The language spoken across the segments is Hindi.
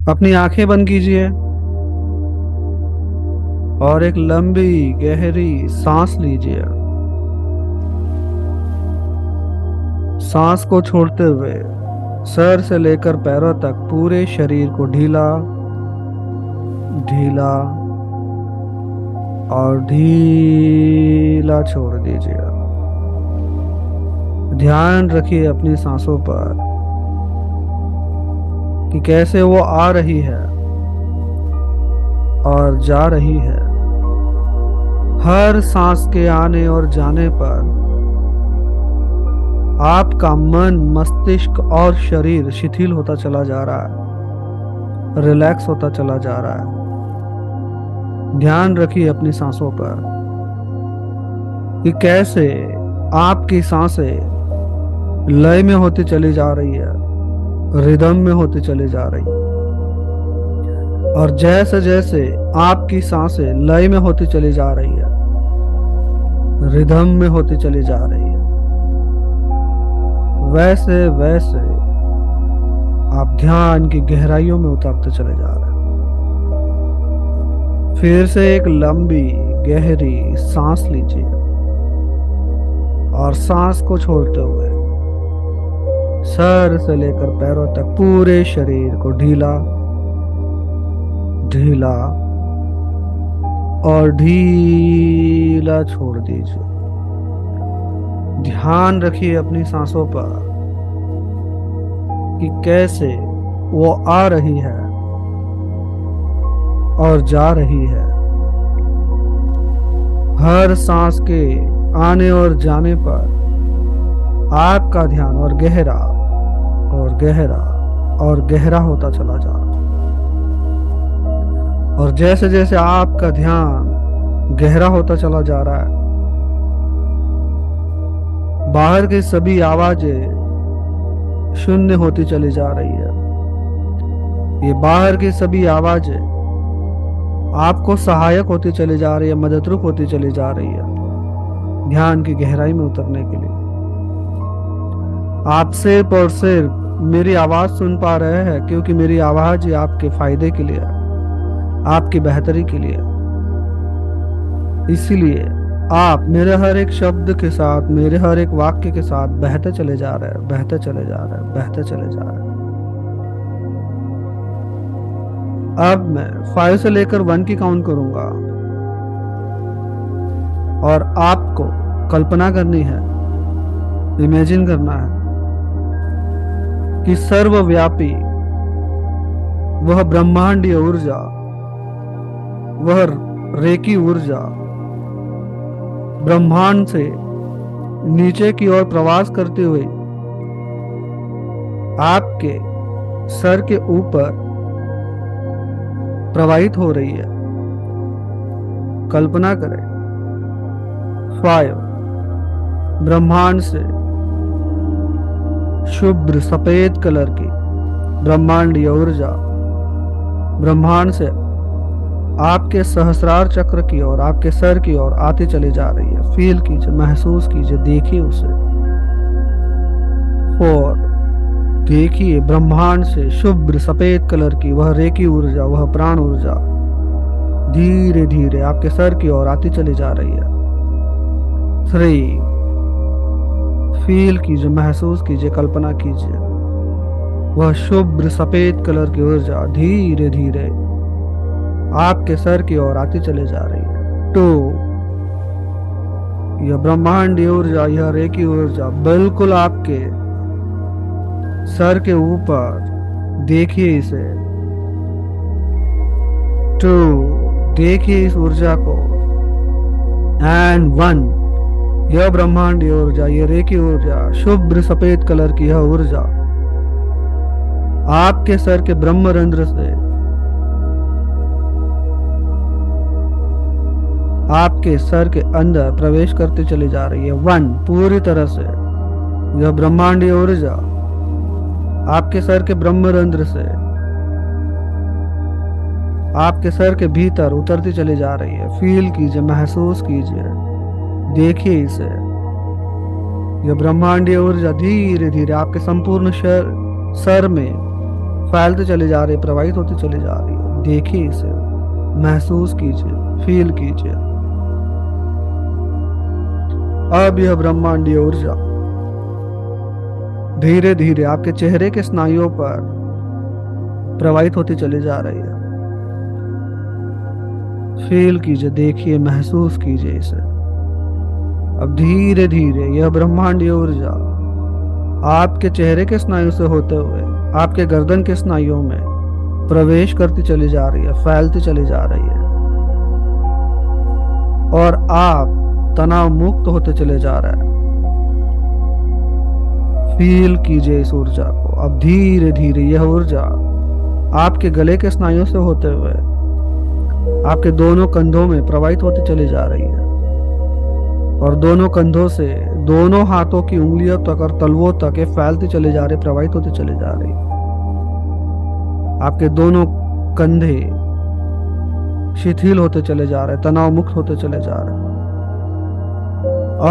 अपनी आंखें बंद कीजिए और एक लंबी गहरी सांस लीजिए। सांस को छोड़ते हुए सर से लेकर पैरों तक पूरे शरीर को ढीला ढीला और ढीला छोड़ दीजिए। ध्यान रखिए अपनी सांसों पर कि कैसे वो आ रही है और जा रही है। हर सांस के आने और जाने पर आपका मन, मस्तिष्क और शरीर शिथिल होता चला जा रहा है, रिलैक्स होता चला जा रहा है। ध्यान रखिए अपनी सांसों पर कि कैसे आपकी सांसें लय में होती चली जा रही है, रिदम में होती चली जा रही है। और जैसे जैसे आपकी सांसें लय में होती चली जा रही है, रिदम में होती चली जा रही है, वैसे वैसे आप ध्यान की गहराइयों में उतरते चले जा रहे हैं। फिर से एक लंबी गहरी सांस लीजिए और सांस को छोड़ते हुए सर से लेकर पैरों तक पूरे शरीर को ढीला ढीला और ढीला छोड़ दीजिए। ध्यान रखिए अपनी सांसों पर कि कैसे वो आ रही है और जा रही है। हर सांस के आने और जाने पर आपका ध्यान और गहरा और गहरा और गहरा होता चला जा रहा है। और जैसे जैसे आपका ध्यान गहरा होता चला जा रहा है, बाहर की सभी आवाजें शून्य होती चली जा रही है। ये बाहर की सभी आवाजें आपको सहायक होती चली जा रही है, मददरूप होती चली जा रही है ध्यान की गहराई में उतरने के लिए। आप सिर्फ और सिर्फ मेरी आवाज सुन पा रहे हैं क्योंकि मेरी आवाज ही आपके फायदे के लिए है, आपकी बेहतरी के लिए। इसीलिए आप मेरे हर एक शब्द के साथ, मेरे हर एक वाक्य के साथ बहते चले जा रहे हैं, बहते चले जा रहे हैं, बहते चले जा रहे हैं। अब मैं 5 से लेकर 1 की काउंट करूंगा और आपको कल्पना करनी है, इमेजिन करना है कि सर्वव्यापी वह ब्रह्मांडीय ऊर्जा, वह रेकी ऊर्जा ब्रह्मांड से नीचे की ओर प्रवास करते हुए आपके सर के ऊपर प्रवाहित हो रही है। कल्पना करें 5 ब्रह्मांड से शुभ्र सफेद कलर की ब्रह्मांडीय ऊर्जा ब्रह्मांड से आपके सहस्रार चक्र की ओर, आपके सर की ओर आती चली जा रही है। फील कीजिए, महसूस कीजिए, देखिए उसे। 4 देखिए ब्रह्मांड से शुभ्र सफेद कलर की वह रेकी ऊर्जा, वह प्राण ऊर्जा धीरे धीरे आपके सर की ओर आती चली जा रही है। 3 फील कीजिए, महसूस कीजिए, कल्पना कीजिए, वह शुभ्र सफेद कलर की ऊर्जा धीरे धीरे आपके सर की ओर आती चली जा रही है। 2 यह ब्रह्मांडीय ऊर्जा, यह रेकी ऊर्जा बिल्कुल आपके सर के ऊपर, देखिए इसे। 2 देखिए इस ऊर्जा को। एंड 1 यह ब्रह्मांडीय ऊर्जा, यह रेकी ऊर्जा, शुभ्र सफेद कलर की यह ऊर्जा आपके सर के ब्रह्मरंध्र से आपके सर के अंदर प्रवेश करती चली जा रही है। 1 पूरी तरह से यह ब्रह्मांडीय ऊर्जा आपके सर के ब्रह्मरंध्र से आपके सर के भीतर उतरती चली जा रही है। फील कीजिए, महसूस कीजिए, देखिए इसे। यह ब्रह्मांडीय ऊर्जा धीरे धीरे आपके संपूर्ण सर में फैलते चली जा रही, प्रवाहित होती चली जा रही है। देखिए इसे, महसूस कीजिए, फील कीजिए। अब यह ब्रह्मांडीय ऊर्जा धीरे धीरे आपके चेहरे के स्नायुओं पर प्रवाहित होती चली जा रही है। फील कीजिए, देखिए, महसूस कीजिए इसे। अब धीरे धीरे यह ब्रह्मांडीय ऊर्जा आपके चेहरे के स्नायु से होते हुए आपके गर्दन के स्नायुओं में प्रवेश करती चली जा रही है, फैलती चली जा रही है, और आप तनाव मुक्त होते चले जा रहे हैं। फील कीजिए इस ऊर्जा को। अब धीरे धीरे यह ऊर्जा आपके गले के स्नायुओं से होते हुए आपके दोनों कंधों में प्रवाहित होती चली जा रही है, और दोनों कंधों से दोनों हाथों की उंगलियों तक और तलवों तक ये फैलती चली जा रही, प्रवाहित होती चली जा रही। आपके दोनों कंधे शिथिल होते चले जा रहे, तनाव मुक्त होते चले जा रहे।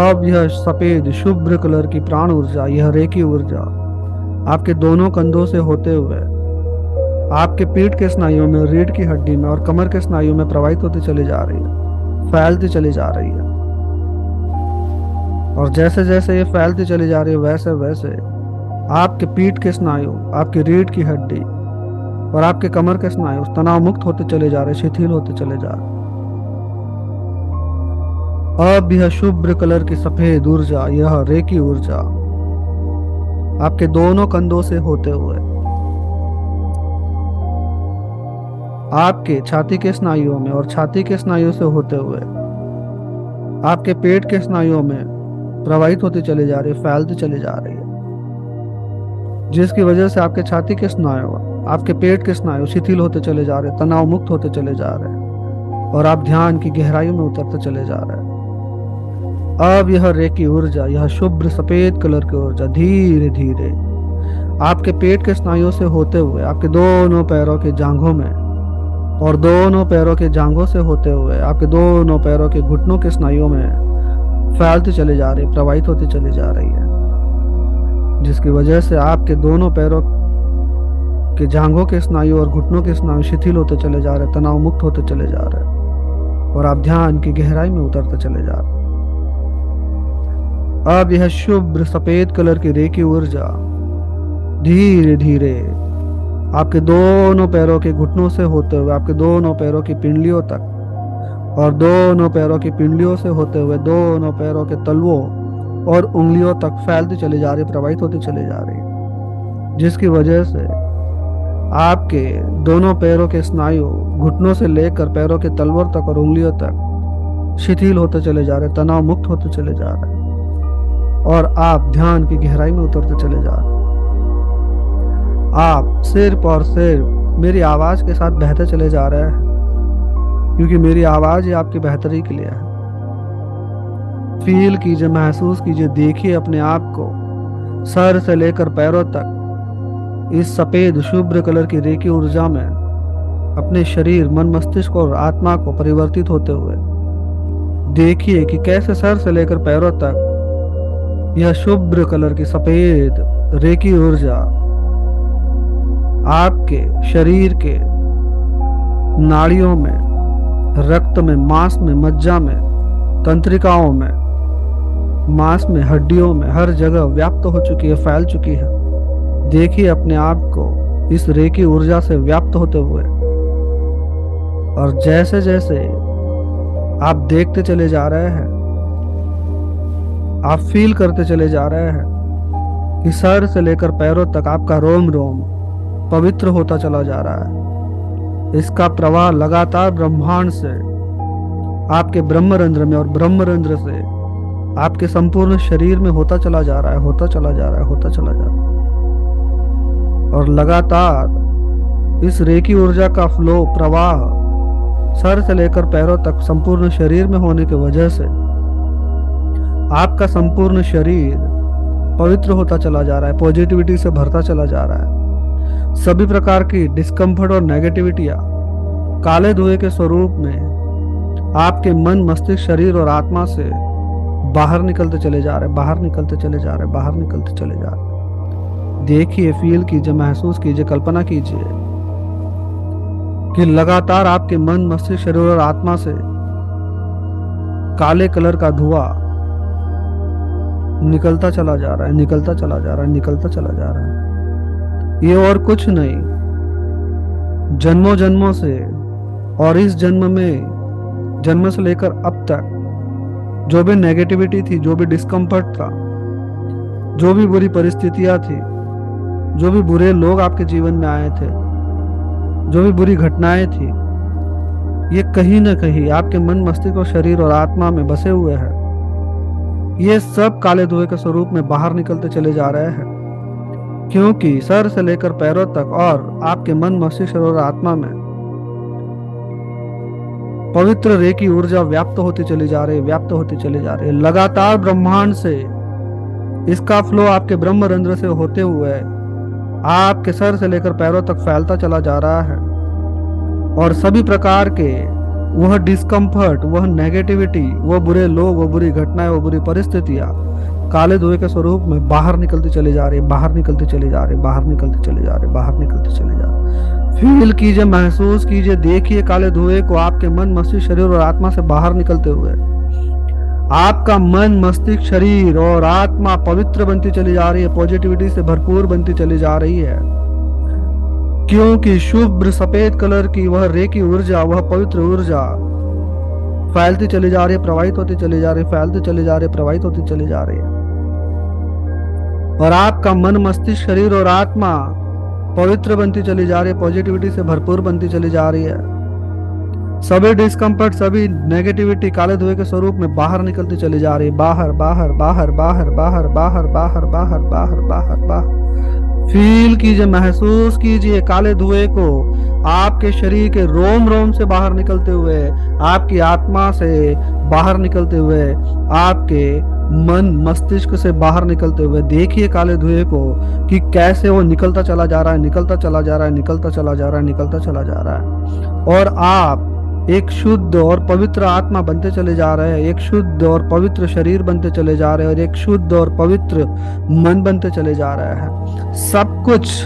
अब यह सफेद शुभ्र कलर की प्राण ऊर्जा, यह रेकी ऊर्जा आपके दोनों कंधों से होते हुए आपके पीठ के स्नायुओं में, रीढ़ की हड्डी में और कमर के स्नायुओं में प्रवाहित होती चली जा रही है, फैलती चली जा रही है। और जैसे जैसे ये फैलती चली जा रही है, वैसे वैसे आपके पीठ के स्नायु, आपकी रीढ़ की हड्डी और आपके कमर के स्नायु तनाव मुक्त होते चले जा रहे, शिथिल होते चले जा रहे। अब यह शुभ्र कलर की सफेद ऊर्जा, यह रेकी ऊर्जा आपके दोनों कंधों से होते हुए आपके छाती के स्नायुओं में और छाती के स्नायुओं से होते हुए आपके पेट के स्नायुओं में प्रवाहित होती चली जा रही है, फैलती चली जा रही है, जिसकी वजह से आपके छाती के स्नायु, आपके पेट के स्नायु शिथिल होते चले जा रहे, तनाव मुक्त होते चले जा रहे हैं, और आप ध्यान की गहराइयों में उतरते चले जा रहे हैं। अब यह रेकी ऊर्जा, यह शुभ्र सफेद कलर की ऊर्जा धीरे धीरे आपके पेट के स्नायुओं से होते हुए आपके दोनों पैरों के जांघों में और दोनों पैरों के जांघों से होते हुए आपके दोनों पैरों के घुटनों के स्नायुओं में फैलती चली जा रही, प्रवाहित होती चली जा रही है, जिसकी वजह से आपके दोनों पैरों के जांघों के स्नायु और घुटनों के स्नायु शिथिल होते चले जा रहे, तनाव मुक्त होते चले जा रहे, और आप ध्यान की गहराई में उतरते चले जा रहे। अब यह शुभ्र सफेद कलर की रेकी ऊर्जा धीरे धीरे आपके दोनों पैरों के घुटनों से होते हुए आपके दोनों पैरों की पिंडलियों तक और दोनों पैरों की पिंडलियों से होते हुए दोनों पैरों के तलवों और उंगलियों तक फैलती चली जा रही, प्रवाहित होती चली जा रही, जिसकी वजह से आपके दोनों पैरों के स्नायु घुटनों से लेकर पैरों के तलवों तक और उंगलियों तक शिथिल होते चले जा रहे, तनाव मुक्त होते चले जा रहे, और आप ध्यान की गहराई में उतरते चले जा रहे। आप सिर्फ और सिर्फ मेरी आवाज के साथ बहते चले जा रहे हैं, क्योंकि मेरी आवाज ही आपकी बेहतरी के लिए है। फील कीजिए, महसूस कीजिए, देखिए अपने आप को सर से लेकर पैरों तक इस सफेद शुभ्र कलर की रेकी ऊर्जा में अपने शरीर, मन, मस्तिष्क और आत्मा को परिवर्तित होते हुए देखिए कि कैसे सर से लेकर पैरों तक यह शुभ्र कलर की सफेद रेकी ऊर्जा आपके शरीर के नाड़ियों में, रक्त में, मांस में, मज्जा में, तंत्रिकाओं में, मांस में, हड्डियों में, हर जगह व्याप्त हो चुकी है, फैल चुकी है। देखिए अपने आप को इस रेकी ऊर्जा से व्याप्त होते हुए, और जैसे जैसे आप देखते चले जा रहे हैं, आप फील करते चले जा रहे हैं कि सर से लेकर पैरों तक आपका रोम रोम पवित्र होता चला जा रहा है। इसका प्रवाह लगातार ब्रह्मांड से आपके ब्रह्मरंध्र में और ब्रह्मरंध्र से आपके संपूर्ण शरीर में होता चला जा रहा है, होता चला जा रहा है, होता चला जा रहा है, और लगातार इस रेकी ऊर्जा का फ्लो, प्रवाह सर से लेकर पैरों तक संपूर्ण शरीर में होने की वजह से आपका संपूर्ण शरीर पवित्र होता चला जा रहा है, पॉजिटिविटी से भरता चला जा रहा है। सभी प्रकार की डिस्कम्फर्ट और नेगेटिविटियां काले धुएं के स्वरूप में आपके मन, मस्तिष्क, शरीर और आत्मा से बाहर निकलते चले जा रहे, बाहर निकलते चले जा रहे, बाहर निकलते चले जा रहे। देखिए, फील कीजिए, महसूस कीजिए, कल्पना कीजिए कि लगातार आपके मन, मस्तिष्क, शरीर और आत्मा से काले कलर का धुआं निकलता चला जा रहा है, निकलता चला जा रहा है, निकलता चला जा रहा है। ये और कुछ नहीं, जन्मों जन्मों से और इस जन्म में, जन्म से लेकर अब तक जो भी नेगेटिविटी थी, जो भी डिस्कम्फर्ट था, जो भी बुरी परिस्थितियां थी, जो भी बुरे लोग आपके जीवन में आए थे, जो भी बुरी घटनाएं थी, ये कहीं ना कहीं आपके मन, मस्तिष्क और शरीर और आत्मा में बसे हुए हैं। ये सब काले धुएं के स्वरूप में बाहर निकलते चले जा रहे हैं, क्योंकि सर से लेकर पैरों तक और आपके मन, मस्तिष्क, शरीर और आत्मा में पवित्र रे की ऊर्जा व्याप्त होती चली जा रही है, व्याप्त होती चली जा रही है। लगातार ब्रह्मांड से इसका फ्लो आपके ब्रह्म रंध्र से होते हुए आपके सर से लेकर पैरों तक फैलता चला जा रहा है, और सभी प्रकार के वह डिस्कम्फर्ट, वह नेगेटिविटी, वह बुरे लोग, वह बुरी घटनाएं, वह बुरी परिस्थितियां काले धुएं के स्वरूप में बाहर निकलती चली जा रही है, बाहर निकलती चली जा रही है, बाहर निकलती चली जा रही है, बाहर निकलती चली जा रही है। फील कीजिए, महसूस कीजिए, देखिए काले धुएं को आपके मन, मस्तिष्क, शरीर और आत्मा से बाहर निकलते हुए। आपका मन, मस्तिष्क, शरीर और आत्मा पवित्र बनती चली जा रही है, पॉजिटिविटी से भरपूर बनती चली जा रही है, क्योंकि शुभ्र सफेद कलर की वह रे की ऊर्जा, वह पवित्र ऊर्जा फैलती चली जा रही है, प्रवाहित होती चली जा रही है, फैलती चली जा रही है, प्रवाहित होती चली जा रही है। और आपका मन, मस्तिष्क, शरीर और आत्मा पवित्र बनती चली जा रही है, पॉजिटिविटी से भरपूर बनती चली जा रही है। सभी डिस्कम्फर्ट, सभी नेगेटिविटी काले धुएं के स्वरूप में बाहर निकलती चली जा रही है, बाहर बाहर बाहर बाहर बाहर बाहर बाहर बाहर बाहर बाहर बाहर। फील कीजिए, महसूस कीजिए काले धुएं को आपके शरीर के रोम रोम से बाहर निकलते हुए, आपकी आत्मा से बाहर निकलते हुए, आपके मन, मस्तिष्क से बाहर निकलते हुए। देखिए काले धुएं को कि कैसे वो निकलता चला जा रहा है, निकलता चला जा रहा है, निकलता चला जा रहा है, निकलता चला जा रहा है। और आप एक शुद्ध और पवित्र आत्मा बनते चले जा रहे हैं, एक शुद्ध और पवित्र शरीर बनते चले जा रहे हैं, और एक शुद्ध और पवित्र मन बनते चले जा रहे हैं। सब कुछ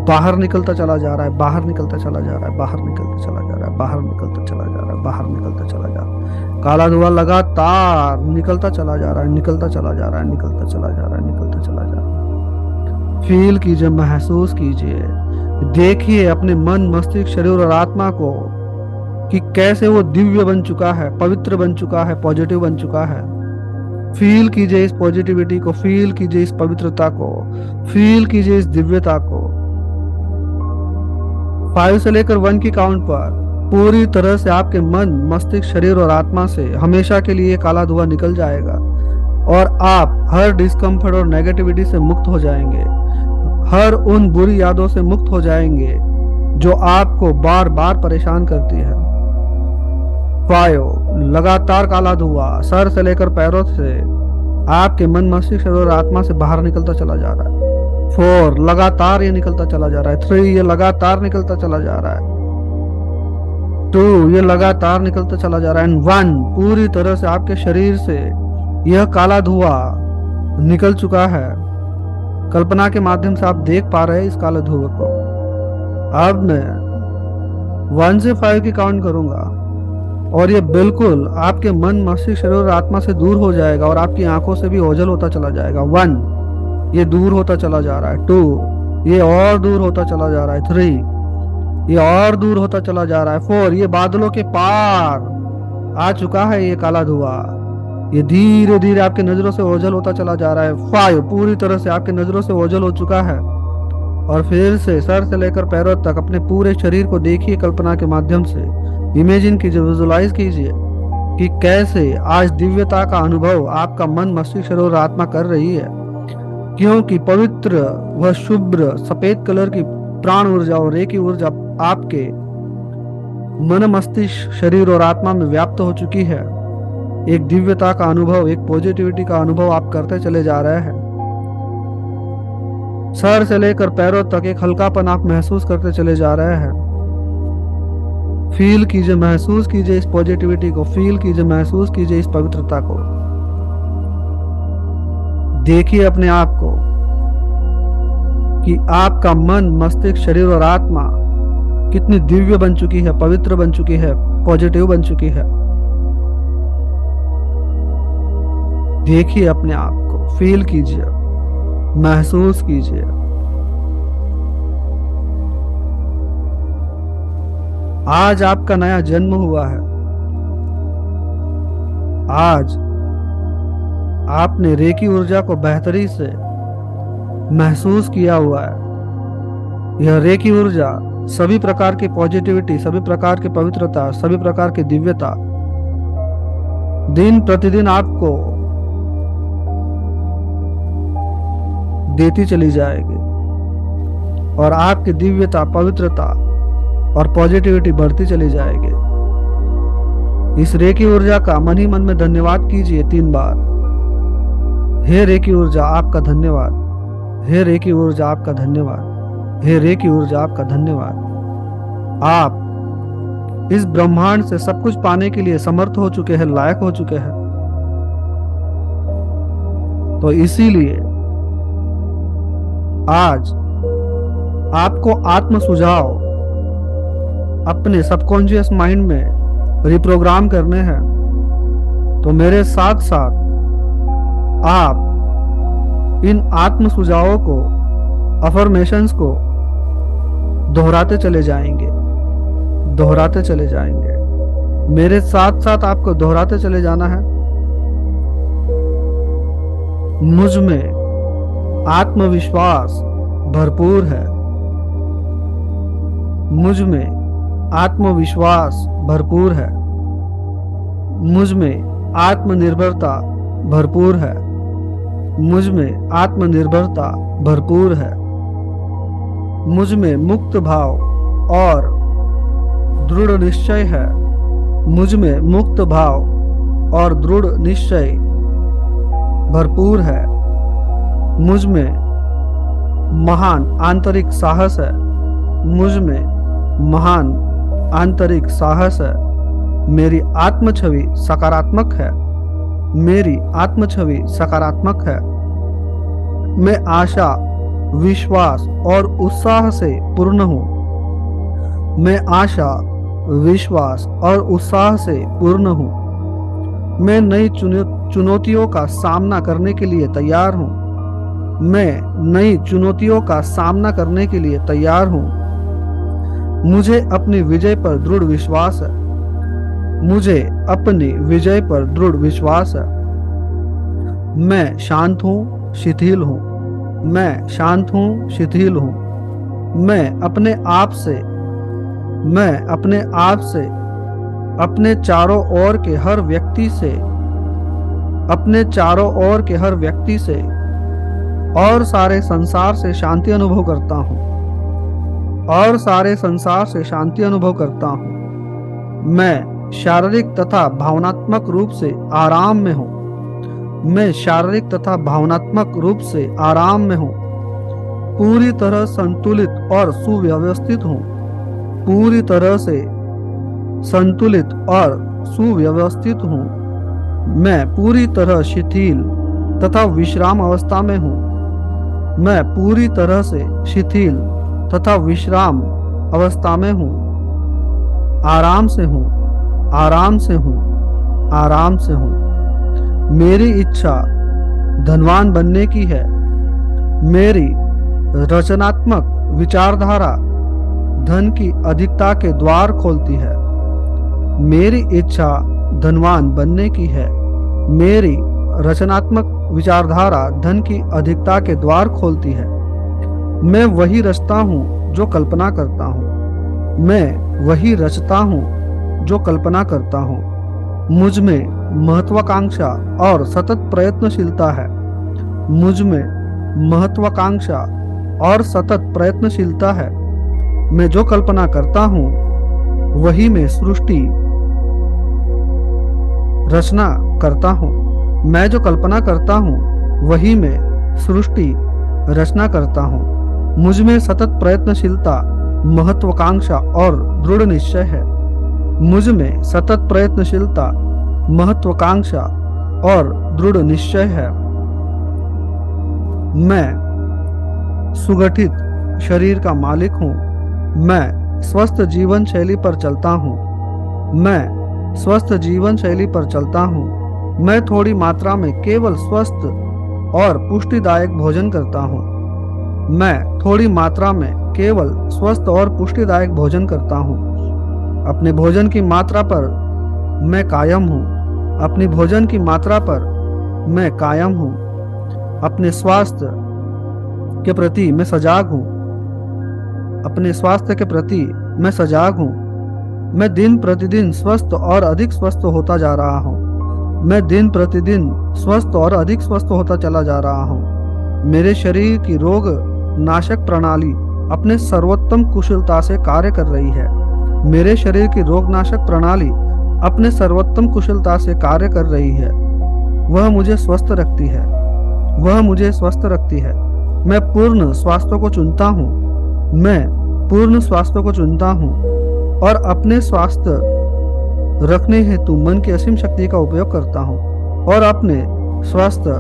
बाहर निकलता चला जा रहा है, बाहर निकलता चला जा रहा है, बाहर निकलता चला जा रहा है, बाहर निकलता चला जा रहा है, बाहर निकलता चला जा रहा है। काला धुआं लगातार निकलता चला जा रहा है, निकलता चला जा रहा है, निकलता चला जा रहा है, निकलता चला जा रहा है। फील कीजिए, महसूस कीजिए, देखिए अपने मन, मस्तिष्क, शरीर और आत्मा को कि कैसे वो दिव्य बन चुका है, पवित्र बन चुका है, पॉजिटिव बन चुका है। फील कीजिए इस पॉजिटिविटी को, फील कीजिए इस पवित्रता को, फील कीजिए इस दिव्यता को। 5 से लेकर 1 की काउंट पर पूरी तरह से आपके मन, मस्तिष्क, शरीर और आत्मा से हमेशा के लिए काला धुआं निकल जाएगा, और आप हर डिस्कम्फर्ट और नेगेटिविटी से मुक्त हो जाएंगे, हर उन बुरी यादों से मुक्त हो जाएंगे जो आपको बार बार परेशान करती है। 5 लगातार काला धुआं सर से लेकर पैरों से आपके मन, मस्तिष्क, शरीर और आत्मा से बाहर निकलता चला जा रहा है। 4 लगातार ये निकलता चला जा रहा है। 3 ये लगातार निकलता चला जा रहा है। 2 ये लगातार निकलता चला जा रहा है। 1 पूरी तरह से आपके शरीर से यह काला धुआं निकल चुका है। कल्पना के माध्यम से आप देख पा रहे हैं इस काले धुएं को। अब मैं 1 से 5 की काउंट करूंगा और ये बिल्कुल आपके मन, मस्तिष्क, शरीर और आत्मा से दूर हो जाएगा, और आपकी आंखों से भी ओझल होता चला जाएगा। 1 ये दूर होता चला जा रहा है। 2 ये और दूर होता चला जा रहा है। 3 ये और दूर होता चला जा रहा है। 4 ये बादलों के पार आ चुका है ये काला धुआं। ये धीरे धीरे आपके नजरों से ओझल होता चला जा रहा है। 5 पूरी तरह से आपके नजरों से ओझल हो चुका है। और फिर से सर से लेकर पैरों तक अपने पूरे शरीर को देखिए, कल्पना के माध्यम से इमेजिन कीजिए, विजुलाइज कीजिए कि कैसे आज दिव्यता का अनुभव आपका मन, मस्तिष्क, शरीर और आत्मा कर रही है, क्योंकि पवित्र व शुभ्र सफेद कलर की प्राण ऊर्जा और रे की ऊर्जा आपके मन, मस्तिष्क, शरीर और आत्मा में व्याप्त हो चुकी है। एक दिव्यता का अनुभव, एक पॉजिटिविटी का अनुभव आप करते चले जा रहे हैं। सर से लेकर पैरों तक एक हल्कापन आप महसूस करते चले जा रहे हैं। फील कीजिए, महसूस कीजिए इस पॉजिटिविटी को, फील कीजिए, महसूस कीजिए इस पवित्रता को। देखिए अपने आप को कि आपका मन, मस्तिष्क, शरीर और आत्मा कितनी दिव्य बन चुकी है, पवित्र बन चुकी है, पॉजिटिव बन चुकी है। देखिए अपने आप को, फील कीजिए, महसूस कीजिए। आज आपका नया जन्म हुआ है। आज आपने रेकी ऊर्जा को बेहतरी से महसूस किया हुआ है। यह रेकी ऊर्जा सभी प्रकार की पॉजिटिविटी, सभी प्रकार की पवित्रता, सभी प्रकार की दिव्यता दिन प्रतिदिन आपको देती चली जाएगी और आपकी दिव्यता, पवित्रता और पॉजिटिविटी बढ़ती चली जाएगी। इस रेकी ऊर्जा का मन ही मन में धन्यवाद कीजिए 3 बार। हे रेकी ऊर्जा आपका धन्यवाद, हे रेकी ऊर्जा आपका धन्यवाद, हे रेकी ऊर्जा आपका धन्यवाद। आप इस ब्रह्मांड से सब कुछ पाने के लिए समर्थ हो चुके हैं, लायक हो चुके हैं। तो इसीलिए आज आपको आत्म सुझाव अपने सबकॉन्शियस माइंड में रिप्रोग्राम करने हैं। तो मेरे साथ साथ आप इन आत्म सुझावों को, अफर्मेशंस को दोहराते चले जाएंगे, दोहराते चले जाएंगे। मेरे साथ साथ आपको दोहराते चले जाना है। मुझ में आत्मविश्वास भरपूर है, मुझ में आत्मविश्वास भरपूर है, मुझ में आत्मनिर्भरता भरपूर है, मुझ में आत्मनिर्भरता भरपूर है, मुझ में मुक्त भाव और दृढ़ निश्चय है, मुझ में मुक्त भाव और दृढ़ निश्चय भरपूर है, मुझ में महान आंतरिक साहस है, मुझ में महान आंतरिक साहस है। मेरी आत्म छवि सकारात्मक है, मेरी आत्म छवि सकारात्मक है। मैं आशा, विश्वास और उत्साह से पूर्ण हूँ। मैं आशा, विश्वास और उत्साह से पूर्ण हूँ। मैं नई चुनौतियों का सामना करने के लिए तैयार हूँ। मैं नई चुनौतियों का सामना करने के लिए तैयार हूँ। मुझे अपनी विजय पर दृढ़ विश्वास है। मुझे अपनी विजय पर दृढ़ विश्वास है। मैं शांत हूँ, शिथिल हूँ। मैं शांत हूँ, शिथिल हूँ। मैं अपने आप से, अपने चारों ओर के हर व्यक्ति से, अपने चारों ओर के हर व्यक्ति से और सारे संसार से शांति अनुभव करता हूँ, और सारे संसार से शांति अनुभव करता हूँ। मैं शारीरिक तथा भावनात्मक रूप से आराम में हूँ। मैं शारीरिक तथा भावनात्मक रूप से आराम में हूँ। पूरी तरह संतुलित और सुव्यवस्थित हूँ। पूरी तरह से संतुलित और सुव्यवस्थित हूँ। मैं पूरी तरह शिथिल तथा विश्राम अवस्था में हूँ। मैं पूरी तरह से शिथिल तथा विश्राम अवस्था में हूँ। आराम से हूँ, आराम से हूँ, आराम से हूँ। मेरी इच्छा धनवान बनने की है। मेरी रचनात्मक विचारधारा धन की अधिकता के द्वार खोलती है। मेरी इच्छा धनवान बनने की है। मेरी रचनात्मक विचारधारा धन की अधिकता के द्वार खोलती है। मैं वही रचता हूँ जो कल्पना करता हूँ। मैं वही रचता हूँ जो कल्पना करता हूँ। मुझ में महत्वाकांक्षा और सतत प्रयत्नशीलता है। मुझ में महत्वाकांक्षा और सतत प्रयत्नशीलता है। मैं जो कल्पना करता हूँ वही मैं सृष्टि रचना करता हूँ। मैं जो कल्पना करता हूँ वही मैं सृष्टि रचना करता हूँ। मुझ में सतत प्रयत्नशीलता, महत्वाकांक्षा और दृढ़ निश्चय है। मुझ में सतत प्रयत्नशीलता, महत्वाकांक्षा और दृढ़ निश्चय है। मैं सुगठित शरीर का मालिक हूँ। मैं स्वस्थ जीवन शैली पर चलता हूँ। मैं स्वस्थ जीवन शैली पर चलता हूँ। मैं थोड़ी मात्रा में केवल स्वस्थ और पुष्टिदायक भोजन करता हूँ। मैं थोड़ी मात्रा में केवल स्वस्थ और पुष्टिदायक भोजन करता हूँ। अपने भोजन की मात्रा पर मैं कायम हूँ। अपनी भोजन की मात्रा पर मैं कायम हूँ। अपने स्वास्थ्य के प्रति मैं सजाग हूँ। अपने स्वास्थ्य के प्रति मैं सजाग हूँ। मैं दिन प्रतिदिन स्वस्थ और अधिक स्वस्थ होता जा रहा हूँ। मैं दिन प्रतिदिन स्वस्थ और अधिक स्वस्थ होता चला जा रहा हूँ। मेरे शरीर की रोग नाशक प्रणाली अपने सर्वोत्तम कुशलता से कार्य कर रही है। मेरे शरीर की रोग नाशक प्रणाली अपने सर्वोत्तम कुशलता से कार्य कर रही है। वह मुझे स्वस्थ रखती है। वह मुझे स्वस्थ रखती है। मैं पूर्ण स्वास्थ्य को चुनता हूँ। मैं पूर्ण स्वास्थ्य को चुनता हूँ और अपने स्वास्थ्य रखने हेतु मन की असीम शक्ति का उपयोग करता हूँ। और अपने स्वास्थ्य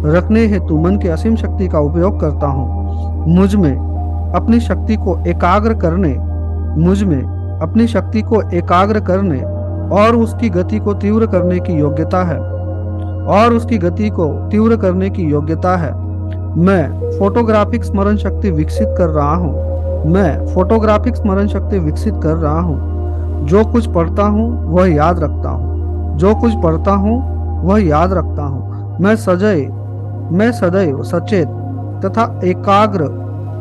रखने हेतु मन की असीम शक्ति का उपयोग करता हूँ। मुझ में अपनी शक्ति को एकाग्र करने, मुझ में अपनी शक्ति को एकाग्र करने और उसकी गति को तीव्र करने की योग्यता है। और उसकी गति को तीव्र करने की योग्यता है। मैं फोटोग्राफिक स्मरण शक्ति विकसित कर रहा हूँ। मैं फोटोग्राफिक स्मरण शक्ति विकसित कर रहा हूँ। जो कुछ पढ़ता हूँ वह याद रखता हूँ। जो कुछ पढ़ता हूँ वह याद रखता हूँ। मैं सदैव सचेत तथा एकाग्र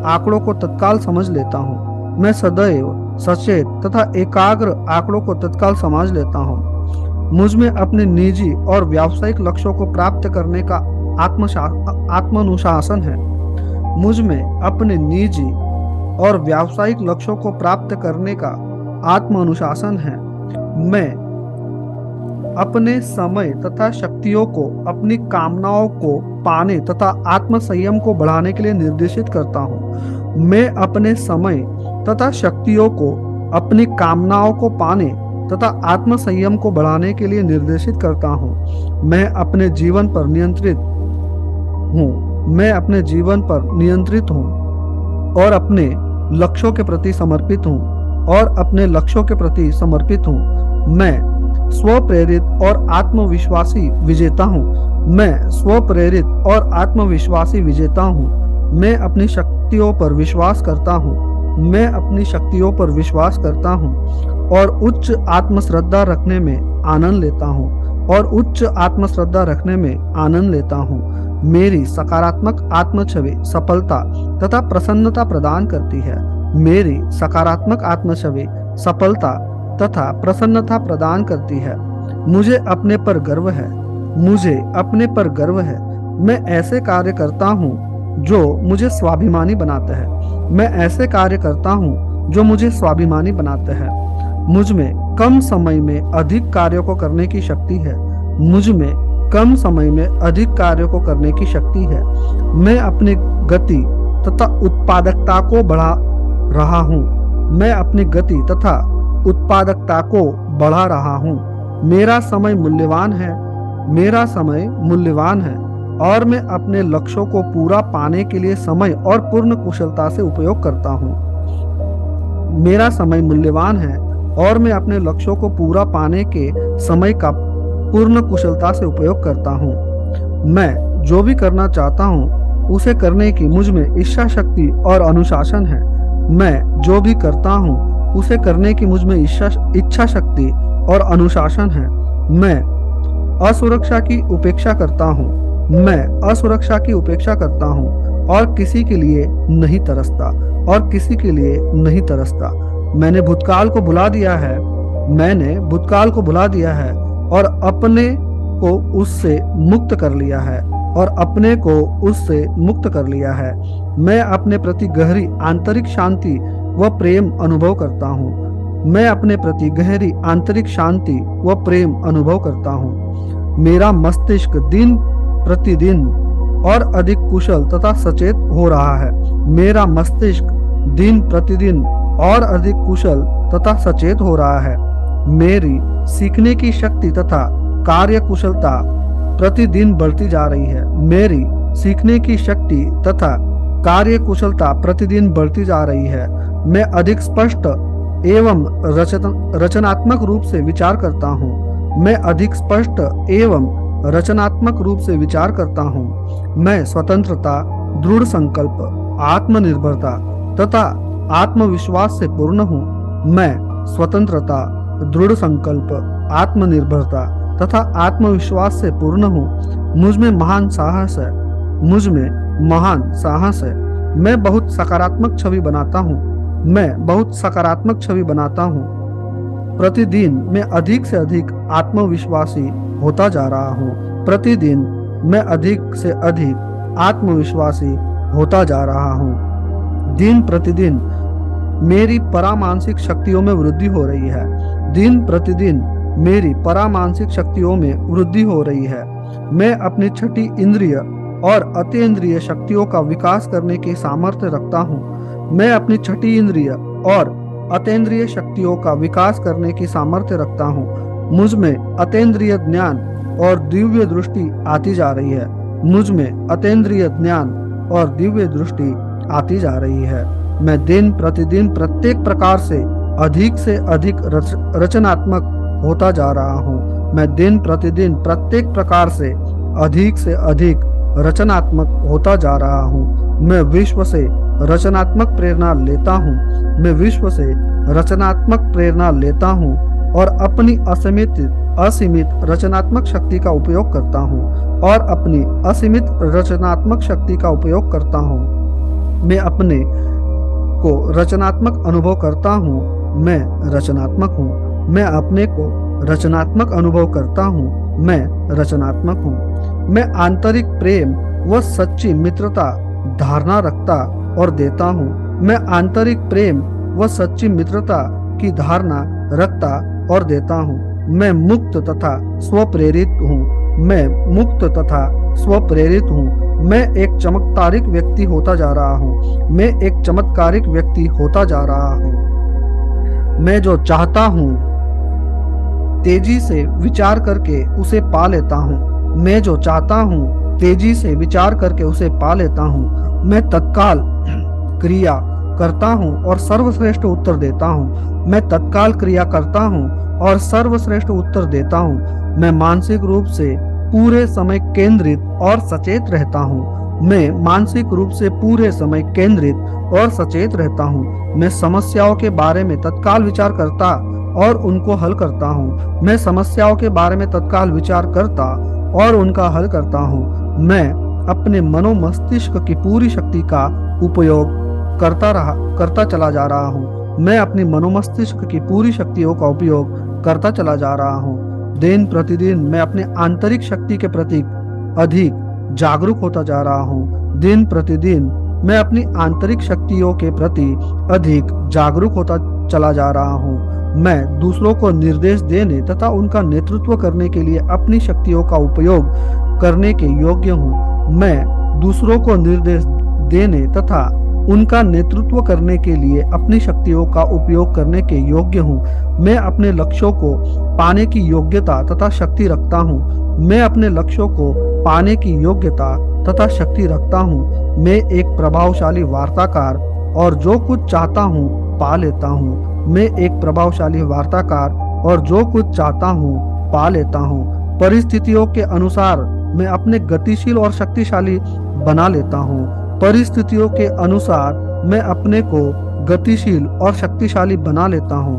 आंकड़ों को तत्काल समझ लेता हूँ। मैं सदैव सचेत तथा एकाग्र आंकड़ों को तत्काल समझ लेता हूँ। मुझ में अपने निजी और व्यावसायिक लक्ष्यों को प्राप्त करने का आत्मानुशासन है। मुझ में अपने निजी और व्यावसायिक लक्ष्यों को प्राप्त करने का आत्मानुशासन है। मैं अपने समय तथा शक्तियों को अपनी कामनाओं को पाने तथा आत्म संयम को बढ़ाने के लिए निर्देशित करता हूँ। मैं अपने समय तथा शक्तियों को अपनी कामनाओं को पाने तथा आत्म संयम को बढ़ाने के लिए निर्देशित करता हूँ। मैं अपने जीवन पर नियंत्रित हूँ। मैं अपने जीवन पर नियंत्रित हूँ और अपने लक्ष्यों के प्रति समर्पित हूँ। और अपने लक्ष्यों के प्रति समर्पित हूँ। मैं स्वप्रेरित और आत्मविश्वासी विजेता हूँ। मैं स्वप्रेरित और आत्मविश्वासी विजेता हूँ। मैं अपनी शक्तियों पर विश्वास करता हूँ। मैं अपनी शक्तियों पर विश्वास करता हूँ और उच्च आत्मश्रद्धा रखने में आनंद लेता हूँ। और उच्च आत्मश्रद्धा रखने में आनंद लेता हूँ। मेरी सकारात्मक आत्मछवि सफलता तथा प्रसन्नता प्रदान करती है। मेरी सकारात्मक आत्मछवि सफलता तथा प्रसन्नता प्रदान करती है। मुझे अपने पर गर्व है। मुझे अपने पर गर्व है। मैं ऐसे कार्य करता हूँ जो मुझे स्वाभिमानी बनाते हैं। मैं ऐसे कार्य करता हूँ जो मुझे स्वाभिमानी बनाते हैं। मुझ में कम समय में अधिक कार्यों को करने की शक्ति है। मुझ में कम समय में अधिक कार्यों को करने की शक्ति है। मैं अपनी गति तथा उत्पादकता को बढ़ा रहा हूँ। मैं अपनी गति तथा उत्पादकता को बढ़ा रहा हूँ। मेरा समय मूल्यवान है। मेरा समय मूल्यवान है और मैं अपने लक्ष्यों को पूरा पाने के लिए समय और पूर्ण कुशलता से उपयोग करता हूँ। मेरा समय मूल्यवान है और मैं अपने लक्ष्यों को पूरा पाने के समय का पूर्ण कुशलता से उपयोग करता हूँ। मैं जो भी करना चाहता हूँ उसे करने की मुझ में इच्छा शक्ति और अनुशासन है। मैं जो भी करता हूँ उसे करने की मुझ में इच्छा शक्ति और अनुशासन है। मैं असुरक्षा की उपेक्षा करता हूँ। मैं असुरक्षा की उपेक्षा करता हूँ और किसी के लिए नहीं तरसता। और किसी के लिए नहीं तरसता। मैंने भूतकाल को भुला दिया है। मैंने भूतकाल को भुला दिया है और अपने को उससे मुक्त कर लिया है। और अपने को उससे मुक्त कर लिया है। मैं अपने प्रति गहरी आंतरिक शांति व प्रेम अनुभव करता हूँ। मैं अपने प्रति गहरी आंतरिक शांति व प्रेम अनुभव करता हूँ। मेरा मस्तिष्क दिन प्रतिदिन और अधिक कुशल तथा सचेत हो रहा है। मेरा मस्तिष्क दिन प्रतिदिन और अधिक कुशल तथा सचेत हो रहा है। मेरी सीखने की शक्ति तथा कार्य कुशलता प्रतिदिन बढ़ती जा रही है। मेरी सीखने की शक्ति तथा कार्य कुशलता प्रतिदिन बढ़ती जा रही है। मैं अधिक स्पष्ट एवं रचनात्मक रूप से विचार करता हूँ। मैं अधिक स्पष्ट एवं रचनात्मक रूप से विचार करता हूँ। मैं स्वतंत्रता, दृढ़ संकल्प, आत्मनिर्भरता तथा आत्मविश्वास से पूर्ण हूँ। मैं स्वतंत्रता, दृढ़ संकल्प, आत्मनिर्भरता तथा आत्मविश्वास से पूर्ण हूँ। मुझ में महान साहस है। मुझ में महान साहस है। मैं बहुत सकारात्मक छवि बनाता हूँ। मैं बहुत सकारात्मक छवि बनाता हूँ। प्रतिदिन मैं अधिक से अधिक आत्मविश्वासी होता जा रहा हूँ। प्रतिदिन मैं अधिक से अधिक आत्मविश्वासी होता जा रहा हूँ। दिन प्रतिदिन मेरी परामानसिक शक्तियों में वृद्धि हो रही है। दिन प्रतिदिन मेरी परामानसिक शक्तियों में वृद्धि हो रही है। मैं अपनी छठी इंद्रिय और अतीन्द्रिय शक्तियों का विकास करने की सामर्थ्य रखता हूँ। मैं अपनी छठी इंद्रिय और अतीन्द्रिय शक्तियों का विकास करने की सामर्थ्य रखता हूँ। मुझ में अतीन्द्रिय ज्ञान और दिव्य दृष्टि आती जा रही है। मुझ में अतीन्द्रिय ज्ञान और दिव्य दृष्टि आती जा रही है। मैं दिन प्रतिदिन प्रत्येक प्रकार से अधिक रचनात्मक होता जा रहा हूँ। मैं दिन प्रतिदिन प्रत्येक प्रकार से अधिक रचनात्मक होता जा रहा हूँ। मैं विश्व से रचनात्मक प्रेरणा लेता हूँ। मैं विश्व से रचनात्मक प्रेरणा लेता हूँ और अपनी असीमित रचनात्मक शक्ति का उपयोग करता हूँ और अपनी असीमित रचनात्मक शक्ति का उपयोग करता हूँ। मैं अपने को रचनात्मक अनुभव करता हूँ। मैं रचनात्मक हूँ। मैं अपने को रचनात्मक अनुभव करता हूँ। मैं रचनात्मक हूँ। मैं आंतरिक प्रेम व सच्ची मित्रता धारणा रखता और देता हूँ। मैं आंतरिक प्रेम व सच्ची मित्रता की धारणा रखता और देता हूँ। मैं मुक्त तथा स्वप्रेरित हूँ। मैं मुक्त तथा स्वप्रेरित हूँ। मैं एक चमत्कारिक व्यक्ति होता जा रहा हूँ। मैं एक चमत्कारिक व्यक्ति होता जा रहा हूँ। मैं जो चाहता हूँ तेजी से विचार करके उसे पा लेता हूँ। मैं जो चाहता हूँ तेजी से विचार करके उसे पा लेता हूँ। मैं तत्काल क्रिया करता हूँ और सर्वश्रेष्ठ उत्तर देता हूँ। मैं तत्काल क्रिया करता हूँ और सर्वश्रेष्ठ उत्तर देता हूँ। मैं मानसिक रूप से पूरे समय केंद्रित और सचेत रहता हूँ। मैं मानसिक रूप से पूरे समय केंद्रित और सचेत रहता हूँ। मैं समस्याओं के बारे में तत्काल विचार करता और उनको हल करता हूँ। मैं समस्याओं के बारे में तत्काल विचार करता और उनका हल करता हूँ। मैं अपने मनोमस्तिष्क की पूरी शक्ति का उपयोग करता चला जा रहा हूँ। मैं अपनी मनोमस्तिष्क की पूरी शक्तियों का उपयोग करता चला जा रहा हूँ। दिन प्रतिदिन मैं अपने आंतरिक शक्ति के प्रति अधिक जागरूक होता जा रहा हूँ। दिन प्रतिदिन मैं अपनी आंतरिक शक्तियों के प्रति अधिक जागरूक होता चला जा रहा हूँ। मैं दूसरों को निर्देश देने तथा उनका नेतृत्व करने के लिए अपनी शक्तियों का उपयोग करने के योग्य हूँ। मैं दूसरों को निर्देश देने तथा उनका नेतृत्व करने के लिए अपनी शक्तियों का उपयोग करने के योग्य हूँ। मैं अपने लक्ष्यों को पाने की योग्यता तथा शक्ति रखता हूँ। मैं अपने लक्ष्यों को पाने की योग्यता तथा शक्ति रखता हूँ। मैं एक प्रभावशाली वार्ताकार और जो कुछ चाहता हूँ पा लेता हूँ। मैं एक प्रभावशाली वार्ताकार और जो कुछ चाहता हूँ पा लेता हूँ। परिस्थितियों के अनुसार मैं अपने गतिशील और शक्तिशाली बना लेता हूँ। परिस्थितियों के अनुसार मैं अपने को गतिशील और शक्तिशाली बना लेता हूँ।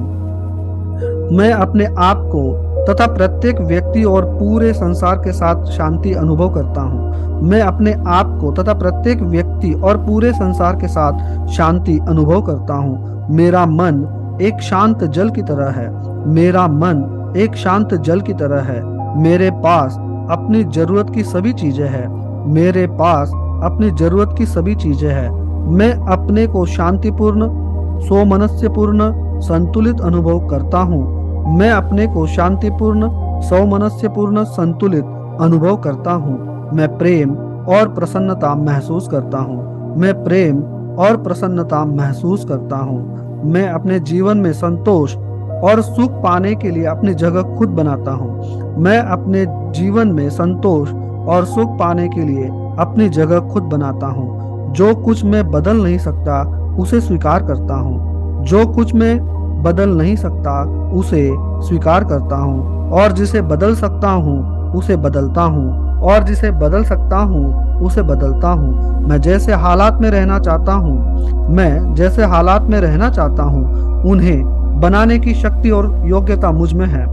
मैं अपने आप को तथा प्रत्येक व्यक्ति और पूरे संसार के साथ शांति अनुभव करता हूँ। मैं अपने आप को तथा प्रत्येक व्यक्ति और पूरे संसार के साथ शांति अनुभव करता हूँ। मेरा मन एक शांत जल की तरह है। मेरा मन एक शांत जल की तरह है। मेरे पास अपनी जरूरत की सभी चीजें हैं। मेरे पास अपनी जरूरत की सभी चीजें हैं। मैं अपने को शांतिपूर्ण, सौमनस्यपूर्ण, संतुलित अनुभव करता हूँ। मैं अपने को शांतिपूर्ण, सौमनस्यपूर्ण, संतुलित अनुभव करता हूँ। मैं प्रेम और प्रसन्नता महसूस करता हूँ। मैं प्रेम और प्रसन्नता महसूस करता हूँ। मैं अपने जीवन में संतोष और सुख पाने के लिए अपनी जगह खुद बनाता हूँ। मैं अपने जीवन में संतोष और सुख पाने के लिए अपनी जगह खुद बनाता हूँ। जो कुछ मैं बदल नहीं सकता उसे स्वीकार करता हूँ। जो कुछ मैं बदल नहीं सकता उसे स्वीकार करता हूँ, और जिसे बदल सकता हूँ उसे बदलता हूँ, और जिसे बदल सकता हूँ उसे बदलता हूँ। मैं जैसे हालात में रहना चाहता हूँ, मैं जैसे हालात में रहना चाहता हूँ, उन्हें बनाने की शक्ति और योग्यता मुझ में है।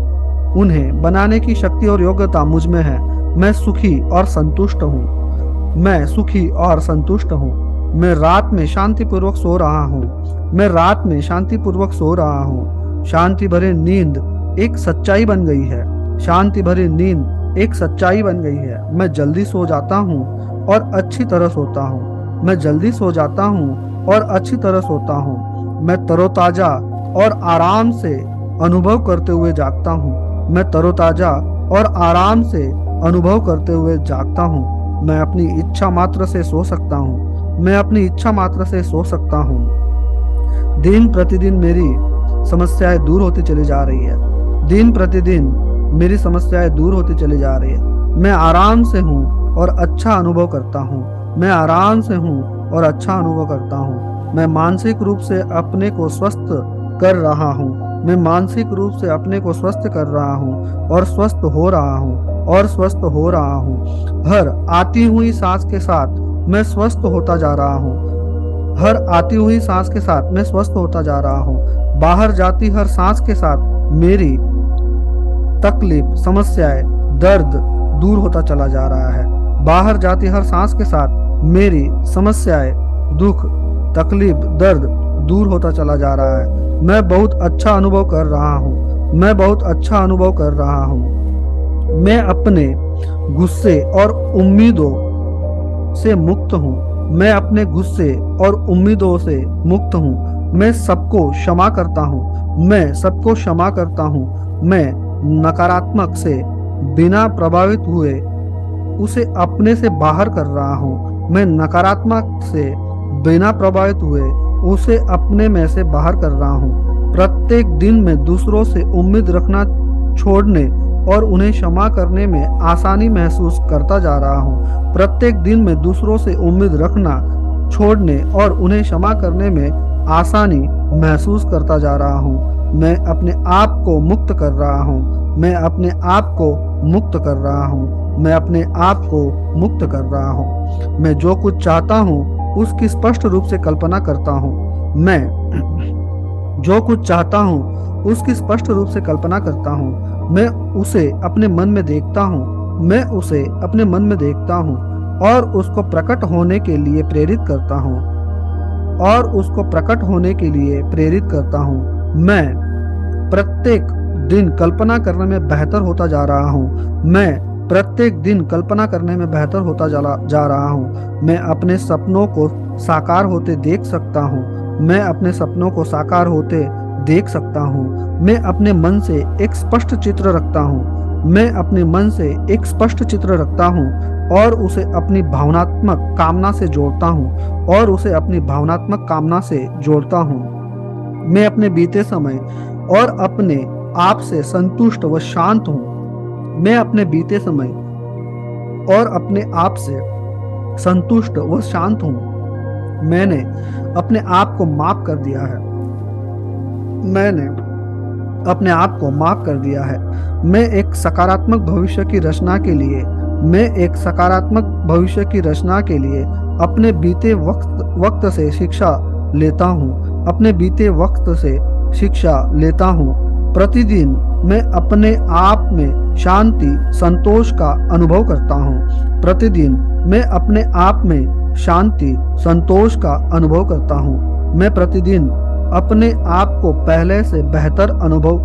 उन्हें बनाने की शक्ति और योग्यता मुझ में है। मैं सुखी और संतुष्ट हूँ। मैं सुखी और संतुष्ट हूँ। मैं रात में शांतिपूर्वक सो रहा हूँ। मैं रात में शांतिपूर्वक सो रहा हूँ। शांति भरी नींद एक सच्चाई बन गई है। शांति भरी नींद एक सच्चाई बन गई है। मैं जल्दी सो जाता हूँ और अच्छी तरह सोता हूँ। मैं जल्दी सो जाता हूँ और अच्छी तरह सोता हूँ। मैं तरोताजा और आराम से अनुभव करते हुए जागता हूँ। मैं तरोताजा और आराम से अनुभव करते हुए जागता हूँ। मैं अपनी इच्छा मात्र से सो सकता हूँ। मैं अपनी इच्छा मात्र से सो सकता हूँ। दिन प्रतिदिन मेरी समस्याएं दूर होती चली जा रही है। दिन प्रतिदिन मेरी समस्याएं दूर होती चली जा रही है। मैं आराम से हूँ और अच्छा अनुभव करता हूँ। मैं आराम से हूँ और अच्छा अनुभव करता हूँ। मैं मानसिक रूप से अपने को स्वस्थ कर रहा हूँ। मैं मानसिक रूप से अपने को स्वस्थ कर रहा हूँ और स्वस्थ हो रहा हूँ और स्वस्थ हो रहा हूँ। हर आती हुई सांस के साथ मैं स्वस्थ होता जा रहा हूँ। हर आती हुई सांस के साथ मैं स्वस्थ होता जा रहा हूँ। बाहर जाती हर सांस के साथ मेरी तकलीफ, समस्याएं, दर्द दूर होता चला जा रहा है। बाहर जाती हर सांस के साथ मेरी समस्याएं, दुख, तकलीफ, दर्द दूर होता चला जा रहा है। मैं बहुत अच्छा अनुभव कर रहा हूँ। मैं बहुत अच्छा अनुभव कर रहा हूँ। मैं अपने गुस्से और उम्मीदों से मुक्त हूँ। मैं अपने गुस्से और उम्मीदों से मुक्त हूँ। मैं सबको क्षमा करता हूँ। मैं सबको क्षमा करता हूँ। मैं नकारात्मक से बिना प्रभावित हुए उसे अपने से बाहर कर रहा हूँ। मैं नकारात्मक से बिना प्रभावित हुए उसे अपने में से बाहर कर रहा हूँ। प्रत्येक दिन में दूसरों से उम्मीद रखना छोड़ने और उन्हें क्षमा करने में आसानी महसूस करता जा रहा हूँ। प्रत्येक दिन में दूसरों से उम्मीद रखना छोड़ने और उन्हें क्षमा करने में आसानी महसूस करता जा रहा हूँ। मैं अपने आप को मुक्त कर रहा हूँ। मैं अपने आप को मुक्त कर रहा हूँ। मैं अपने आप को मुक्त कर रहा हूँ। मैं जो कुछ चाहता हूँ उसकी स्पष्ट रूप से कल्पना करता हूँ। मैं जो कुछ चाहता हूँ उसकी स्पष्ट रूप से कल्पना करता हूँ। मैं उसे अपने मन में देखता हूँ। मैं उसे अपने मन में देखता हूँ और उसको प्रकट होने के लिए प्रेरित करता हूँ। और उसको प्रकट होने के लिए प्रेरित करता हूँ। मैं प्रत्येक दिन कल्पना करने में बेहतर होता जा रहा हूँ। मैं प्रत्येक दिन कल्पना करने में बेहतर होता जा रहा हूँ। मैं अपने सपनों को साकार होते देख सकता हूँ। मैं अपने सपनों को साकार होते देख सकता हूँ। मैं अपने मन से एक स्पष्ट चित्र रखता हूँ। मैं अपने मन से एक स्पष्ट चित्र रखता हूँ और उसे अपनी भावनात्मक कामना से जोड़ता हूँ और उसे अपनी भावनात्मक कामना से जोड़ता हूँ। मैं अपने बीते समय और अपने आप से संतुष्ट व शांत हूँ। मैं अपने बीते समय और अपने आप से संतुष्ट व शांत हूँ। मैंने अपने आप को माफ कर दिया है। मैंने अपने आप को माफ कर दिया है। मैं एक सकारात्मक भविष्य की रचना के लिए मैं एक सकारात्मक भविष्य की रचना के लिए अपने बीते वक्त से शिक्षा लेता हूँ। अपने बीते वक्त से शिक्षा लेता हूँ। प्रतिदिन मैं अपने आप में शांति, संतोष का अनुभव करता हूँ। प्रतिदिन मैं अपने आप में शांति, संतोष का अनुभव करता हूँ। मैं प्रतिदिन अपने आप को पहले से बेहतर अनुभव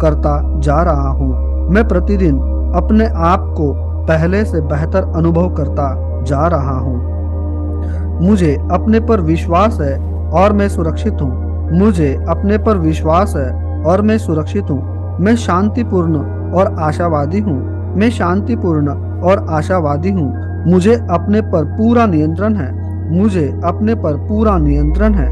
करता जा रहा हूँ। मैं प्रतिदिन अपने आप को पहले से बेहतर अनुभव करता जा रहा हूँ। मुझे अपने पर विश्वास है और मैं सुरक्षित हूँ। मुझे अपने पर विश्वास है और मैं सुरक्षित हूँ। मैं शांतिपूर्ण और आशावादी हूँ। मैं शांतिपूर्ण और आशावादी हूँ। मुझे अपने पर पूरा नियंत्रण है। मुझे अपने पर पूरा नियंत्रण है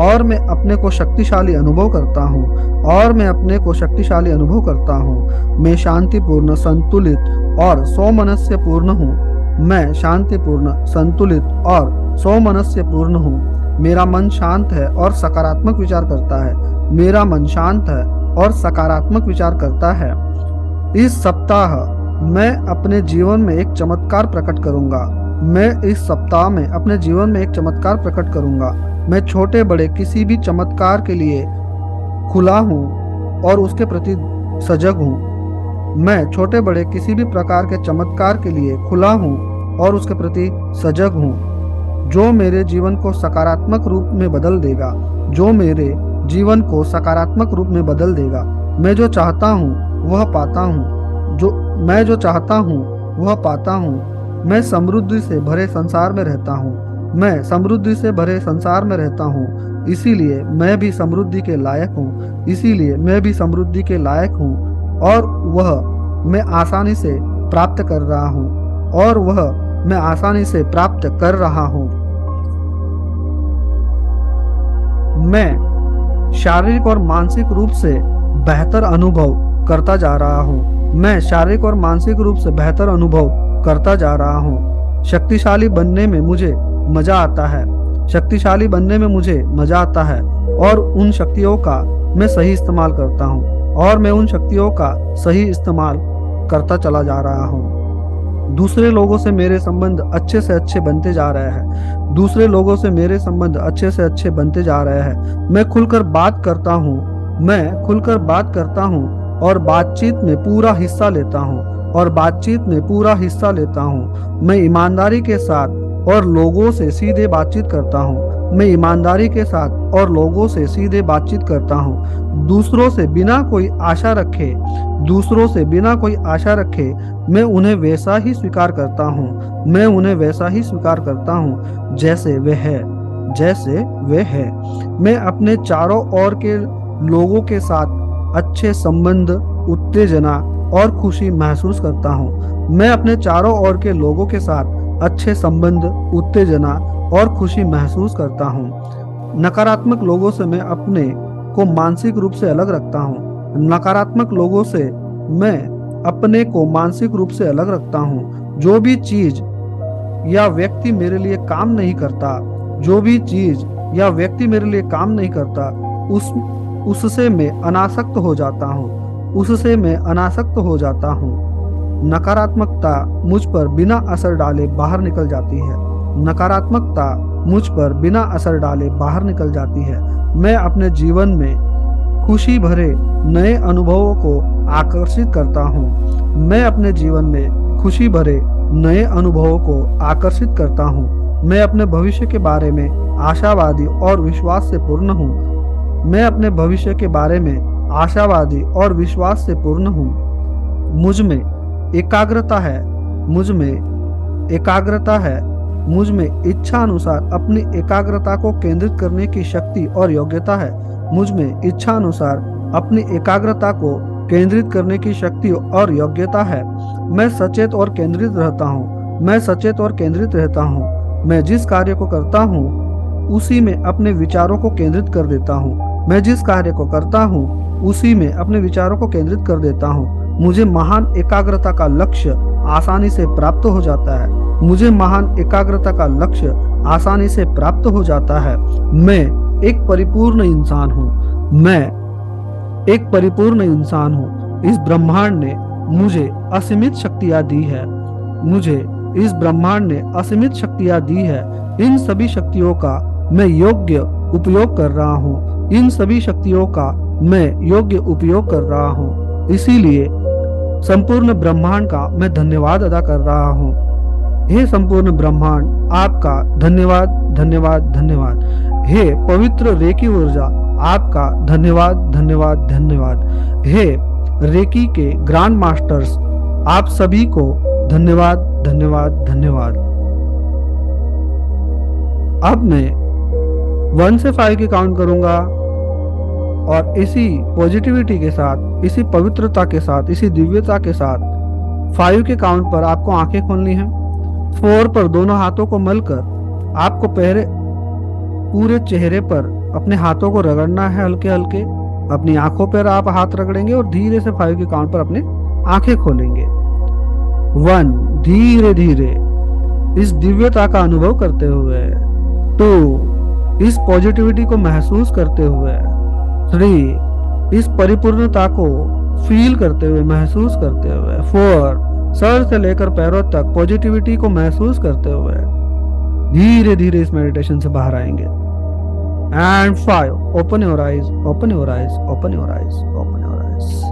और मैं अपने को शक्तिशाली अनुभव करता हूँ और मैं अपने को शक्तिशाली अनुभव करता हूँ। मैं शांतिपूर्ण, संतुलित और सौमनस्यपूर्ण हूँ। मैं शांतिपूर्ण, संतुलित और सो मनस्य पूर्ण हूँ। मेरा मन शांत है और सकारात्मक विचार करता है। मेरा मन शांत है और सकारात्मक विचार करता है। इस सप्ताह मैं अपने जीवन में एक चमत्कार प्रकट करूंगा। मैं इस सप्ताह में अपने जीवन में एक चमत्कार प्रकट करूंगा। मैं छोटे बड़े किसी भी चमत्कार के लिए खुला हूँ और उसके प्रति सजग हूँ। मैं छोटे बड़े किसी भी प्रकार के चमत्कार के लिए खुला हूँ और उसके प्रति सजग हूँ। जो मेरे जीवन को सकारात्मक रूप में बदल देगा, जो मेरे जीवन को सकारात्मक रूप में बदल देगा। मैं जो चाहता हूँ वह पाता हूँ। मैं जो चाहता हूँ वह पाता हूँ। मैं समृद्धि से भरे संसार में रहता हूँ। मैं समृद्धि से भरे संसार में रहता हूँ। इसीलिए मैं भी समृद्धि के लायक हूँ। इसीलिए मैं भी समृद्धि के लायक हूँ और वह मैं आसानी से प्राप्त कर रहा हूँ। और वह मैं आसानी से प्राप्त कर रहा हूँ। मैं शारीरिक और मानसिक रूप से बेहतर अनुभव करता जा रहा हूँ। मैं शारीरिक और मानसिक रूप से बेहतर अनुभव करता जा रहा हूँ। शक्तिशाली बनने में मुझे मजा आता है। शक्तिशाली बनने में मुझे मजा आता है और उन शक्तियों का मैं सही इस्तेमाल करता हूँ। और मैं उन शक्तियों का सही इस्तेमाल करता चला जा रहा हूँ। दूसरे लोगों से मेरे संबंध अच्छे से अच्छे बनते जा रहे हैं। दूसरे लोगों से मेरे संबंध अच्छे से अच्छे बनते जा रहे हैं। मैं खुलकर बात करता हूँ। मैं खुलकर बात करता हूँ और बातचीत में पूरा हिस्सा लेता हूँ। और बातचीत में पूरा हिस्सा लेता हूँ। मैं ईमानदारी के साथ और लोगों से सीधे बातचीत करता हूँ। मैं ईमानदारी के साथ और लोगों से सीधे बातचीत करता हूँ। दूसरों से बिना कोई आशा रखे मैं उन्हें वैसा ही स्वीकार करता हूँ। मैं उन्हें वैसा ही स्वीकार करता हूँ जैसे वे है। मैं अपने चारों ओर के लोगों के साथ अच्छे संबंध, उत्तेजना और खुशी महसूस करता हूँ। मैं अपने चारों ओर के लोगों के साथ अच्छे संबंध, उत्तेजना और खुशी महसूस करता हूँ। नकारात्मक लोगों से मैं अपने को मानसिक रूप से अलग रखता हूँ। नकारात्मक लोगों से मैं अपने को मानसिक रूप से अलग रखता हूँ। जो भी चीज या व्यक्ति मेरे लिए काम नहीं करता, जो भी चीज या व्यक्ति मेरे लिए काम नहीं करता, उससे मैं अनासक्त हो जाता हूँ। उससे मैं अनासक्त हो जाता हूँ। नकारात्मकता मुझ पर बिना असर डाले बाहर निकल जाती है। नकारात्मकता मुझ पर बिना असर डाले बाहर निकल जाती है। मैं अपने जीवन में खुशी भरे नए अनुभवों को आकर्षित करता हूँ। मैं अपने जीवन में खुशी भरे नए अनुभवों को आकर्षित करता हूँ। मैं अपने भविष्य के बारे में आशावादी और विश्वास से पूर्ण हूँ। मैं अपने भविष्य के बारे में आशावादी और विश्वास से पूर्ण हूँ। मुझ में एकाग्रता है। मुझ में इच्छा अनुसार अपनी एकाग्रता को केंद्रित करने की शक्ति और योग्यता है। मुझ में इच्छा अनुसार अपनी एकाग्रता को केंद्रित करने की शक्ति और योग्यता है। मैं सचेत और केंद्रित रहता हूँ। मैं जिस कार्य को करता हूँ उसी में अपने विचारों को केंद्रित कर देता हूँ। मैं जिस कार्य को करता हूँ उसी में अपने विचारों को केंद्रित कर देता हूँ। मुझे महान एकाग्रता का लक्ष्य आसानी से प्राप्त हो जाता है। मुझे महान एकाग्रता का लक्ष्य आसानी से प्राप्त हो जाता है। मैं एक परिपूर्ण इंसान हूँ। इस ब्रह्मांड ने मुझे असीमित शक्तियाँ दी है। इन सभी शक्तियों का मैं योग्य उपयोग कर रहा हूँ। इसीलिए संपूर्ण ब्रह्मांड का मैं धन्यवाद अदा कर रहा हूँ। हे संपूर्ण ब्रह्मांड, आपका धन्यवाद। हे पवित्र रेकी ऊर्जा, आपका धन्यवाद। हे रेकी के ग्रैंड मास्टर्स, आप सभी को धन्यवाद। अब मैं 1 से 5 की काउंट करूंगा और इसी पॉजिटिविटी के साथ, इसी पवित्रता के साथ, इसी दिव्यता के साथ 5 के काउंट पर आपको आंखें खोलनी है। 4 पर दोनों हाथों को मलकर आपको पूरे चेहरे पर अपने हाथों को रगड़ना है हल्के हल्के। अपनी आंखों पर आप हाथ रगड़ेंगे और धीरे से 5 के काउंट पर अपने आंखें खोलेंगे। 1, धीरे धीरे इस दिव्यता का अनुभव करते हुए। 2, इस पॉजिटिविटी को महसूस करते हुए। 3, इस परिपूर्णता को फील करते हुए, महसूस करते हुए। 4, सर से लेकर पैरों तक पॉजिटिविटी को महसूस करते हुए धीरे धीरे इस मेडिटेशन से बाहर आएंगे। And 5, open your eyes, open your eyes, open your eyes, open your eyes.